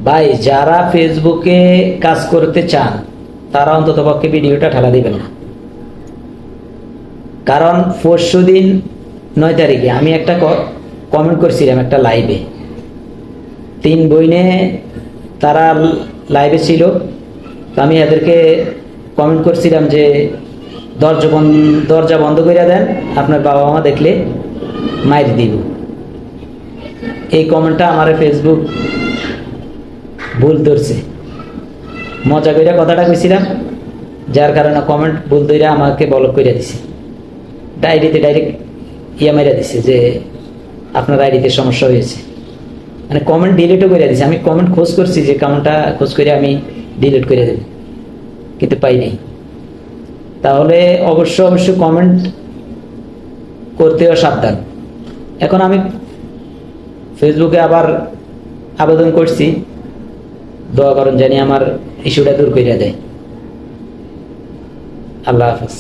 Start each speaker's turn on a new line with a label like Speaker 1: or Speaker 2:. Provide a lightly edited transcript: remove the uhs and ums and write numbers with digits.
Speaker 1: ভাই যারা ফেসবুকে কাজ করতে চান তারা অন্তত পক্ষে ভিডিওটা ঠেলা দিবেন না। কারণ পরশুদিন 9 তারিখে আমি একটা কমেন্ট করছিলাম একটা লাইভে, 3 বইনে তারা লাইভে ছিল। তো আমি এদেরকে কমেন্ট করছিলাম যে দরজা বন্ধ করে দেন, আপনার বাবা মা দেখলে মাইর দিব। এই কমেন্টটা আমার ফেসবুক ভুল ধরছে, মজা করে কথাটা কইছিলাম, যার কারণে কমেন্ট ভুল ধরে আমাকে ব্লক করে দিছে। ডায়েরিতে ডাইরেক্ট মাইরা দিছে যে আপনার আইডিতে সমস্যা হয়েছে, মানে কমেন্ট ডিলিটও করে দিছে। আমি কমেন্ট খোঁজ করছি, যে কমেন্টটা খোঁজ করে আমি ডিলিট করে দেব, কিন্তু পাইনি। তাহলে অবশ্যই কমেন্ট করতেও সাবধান। এখন আমি ফেসবুকে আবার আবেদন করছি, দোয়া করেন জানি আমার ইস্যুটা দূর করে দেয়। আল্লাহ হাফেজ।